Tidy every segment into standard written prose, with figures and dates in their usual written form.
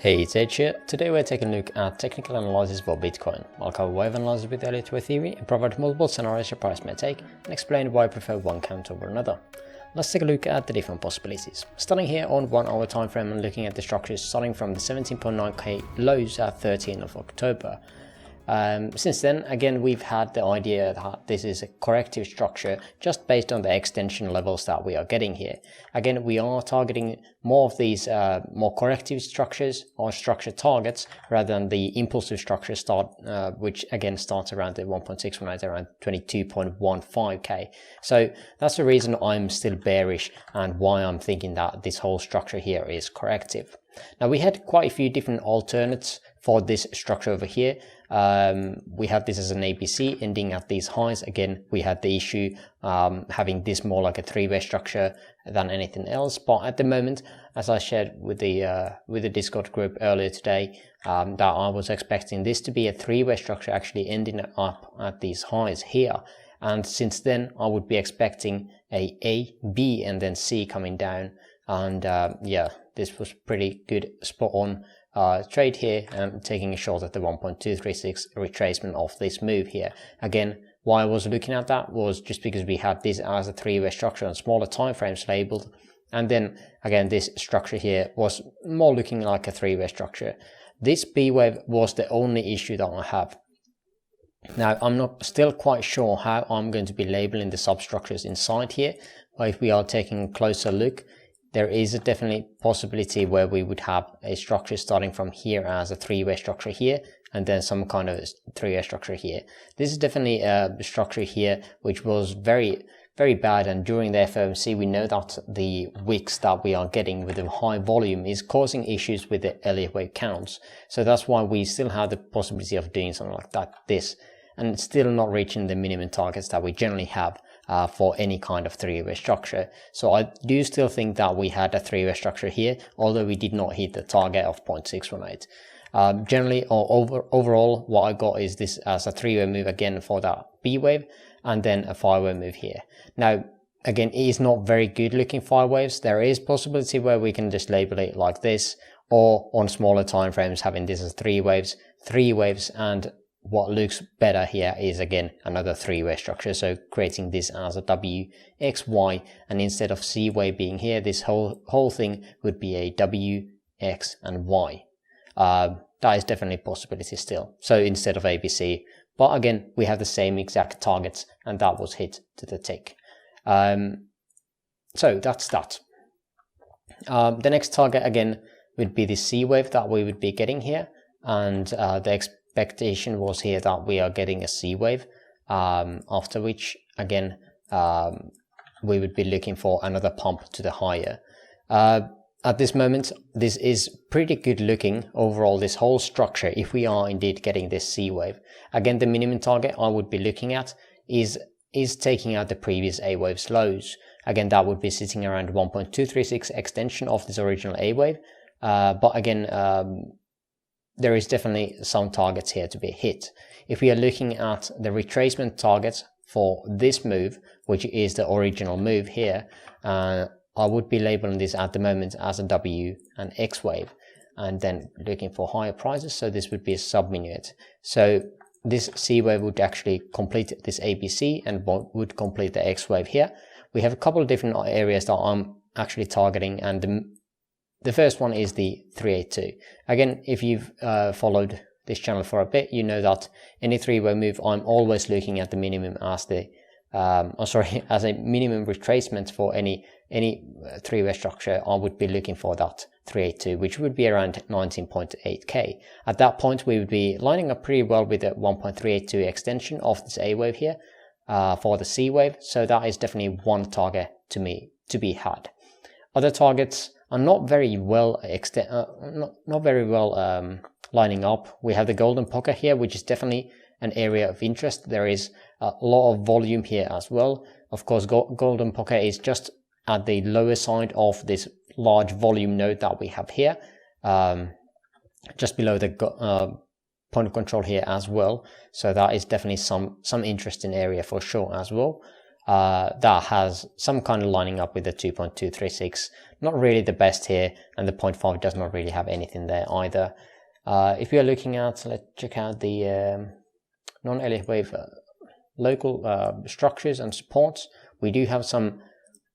Hey, it's Ed here. Today we're taking a look at technical analysis for Bitcoin. I'll cover wave analysis with Elliott Wave theory and provide multiple scenarios your price may take and explain why I prefer one count over another. Let's take a look at the different possibilities. Starting here on 1 hour time frame and looking at the structures starting from the 17.9k lows at 13th of October. Since then, again, we've had the idea that this is a corrective structure just based on the extension levels that we are getting here. Again, we are targeting more of these more corrective structures or structure targets rather than the impulsive structure which again starts around the 1.618 around 22.15k. So that's the reason I'm still bearish and why I'm thinking that this whole structure here is corrective. Now, we had quite a few different alternates for this structure over here. We have this as an ABC ending at these highs. Again, we had the issue having this more like a three-way structure than anything else. But at the moment, as I shared with the Discord group earlier today, that I was expecting this to be a three-way structure actually ending up at these highs here. And since then, I would be expecting A, B, and then C coming down. And yeah, this was pretty good spot on trade here and taking a short at the 1.236 retracement of this move here. Again, why I was looking at that was just because we had this as a three-way structure on smaller time frames labeled, and then again this structure here was more looking like a three-way structure. This B wave was the only issue that I have. Now, I'm not still quite sure how I'm going to be labeling the substructures inside here, but if we are taking a closer look, there is a definitely possibility where we would have a structure starting from here as a three-way structure here, and then some kind of three-way structure here. This is definitely a structure here which was very, very bad, and during the FOMC we know that the wicks that we are getting with the high volume is causing issues with the Elliott Wave counts. So that's why we still have the possibility of doing something like that, and still not reaching the minimum targets that we generally have for any kind of three-way structure. So I do still think that we had a three-way structure here, although we did not hit the target of 0.618. Generally, or overall, what I got is this as a three-way move again for that B wave, and then a five-way move here. Now, again, it is not very good looking five waves. There is possibility where we can just label it like this, or on smaller time frames having this as three waves, and what looks better here is again another three-way structure, so creating this as a WXY, and instead of C wave being here, this whole thing would be a W, X, and Y. That is definitely a possibility still. So instead of ABC, but again we have the same exact targets, and that was hit to the tick. So that's that. The next target again would be the C wave that we would be getting here, and the expectation was here that we are getting a C wave, after which again we would be looking for another pump to the higher. At this moment, this is pretty good looking overall, this whole structure, if we are indeed getting this C wave. Again, the minimum target I would be looking at is taking out the previous A wave's lows. Again, that would be sitting around 1.236 extension of this original A wave, but again there is definitely some targets here to be hit. If we are looking at the retracement targets for this move, which is the original move here, I would be labeling this at the moment as a W and X wave, and then looking for higher prices. So this would be a sub-minuet. So this C wave would actually complete this ABC and would complete the X wave here. We have a couple of different areas that I'm actually targeting, and the first one is the 382. Again, if you've followed this channel for a bit, you know that any three-way move, I'm always looking at the minimum as as a minimum retracement for any three-way structure. I would be looking for that 382, which would be around 19.8k. At that point, we would be lining up pretty well with the 1.382 extension of this A wave here for the C wave. So that is definitely one target to be had. Other targets are not very well lining up. We have the golden pocket here, which is definitely an area of interest. There is a lot of volume here as well. Of course, golden pocket is just at the lower side of this large volume node that we have here, just below the point of control here as well. So that is definitely some interesting area for sure as well. that has some kind of lining up with the 2.236. Not really the best here, and the 0.5 does not really have anything there either. If we are looking at, let's check out the non-Elliott Wave local structures and supports. We do have some,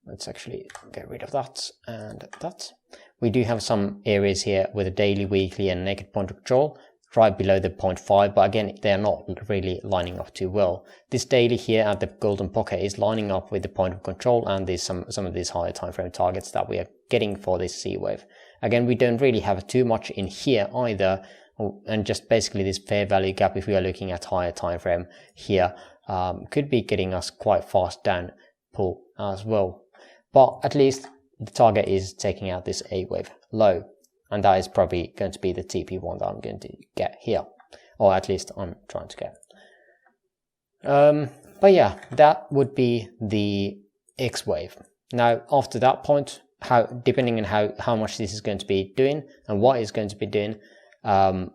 let's actually get rid of that and that. We do have some areas here with a daily, weekly and naked point of control right below the 0.5, but again, they're not really lining up too well. This daily here at the golden pocket is lining up with the point of control, and there's some of these higher time frame targets that we are getting for this C wave. Again, we don't really have too much in here either, and just basically this fair value gap, if we are looking at higher time frame here, could be getting us quite fast down pull as well. But at least the target is taking out this A wave low, and that is probably going to be the TP1 that I'm going to get here, or at least I'm trying to get. But yeah, that would be the X wave. Now after that point, depending on how much this is going to be doing and what it's going to be doing,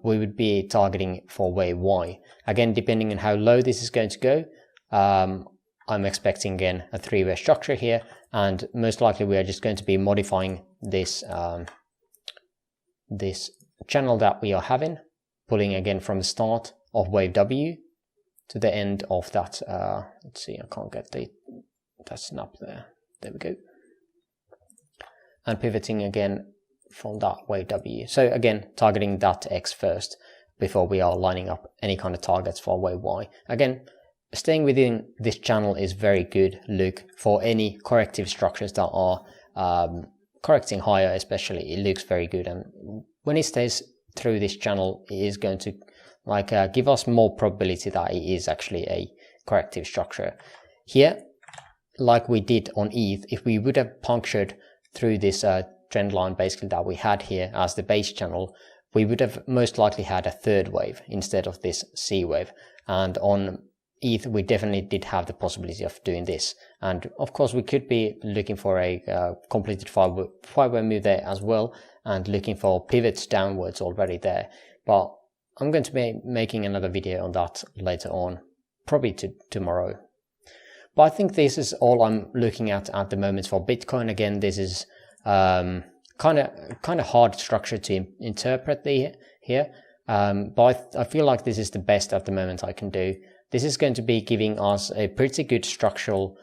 we would be targeting for wave Y. Again, depending on how low this is going to go, I'm expecting again a three-way structure here, and most likely we are just going to be modifying this this channel that we are having, pulling again from the start of wave W to the end of that. Let's see, I can't get that snap there. There we go. And pivoting again from that wave W. So again, targeting that X first before we are lining up any kind of targets for wave Y. Again, staying within this channel is very good look for any corrective structures that are correcting higher, especially. It looks very good, and when it stays through this channel, it is going to give us more probability that it is actually a corrective structure. Here, like we did on ETH, if we would have punctured through this trend line basically that we had here as the base channel, we would have most likely had a third wave instead of this C wave. And on ETH, we definitely did have the possibility of doing this, and of course we could be looking for a completed five-way move there as well, and looking for pivots downwards already there. But I'm going to be making another video on that later on, probably tomorrow. But I think this is all I'm looking at the moment for Bitcoin. Again, this is kind of hard structure to interpret here, but I feel like this is the best at the moment I can do. This is going to be giving us a pretty good structural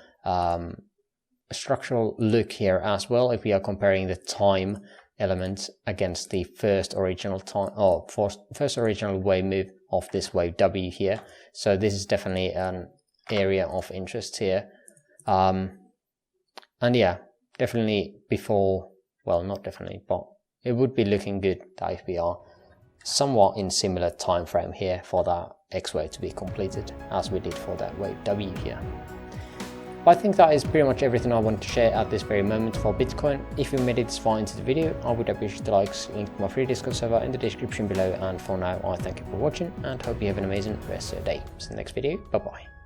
look here as well, if we are comparing the time element against the first original time or first original wave move of this wave W here. So this is definitely an area of interest here, and yeah, definitely before, well, not definitely, but it would be looking good that if we are somewhat in similar time frame here for that X wave to be completed as we did for that wave W here. But I think that is pretty much everything I wanted to share at this very moment for Bitcoin. If you made it this far into the video, I would appreciate the likes. Link to my free Discord server in the description below, and for now I thank you for watching and hope you have an amazing rest of your day. See you in the next video. Bye bye.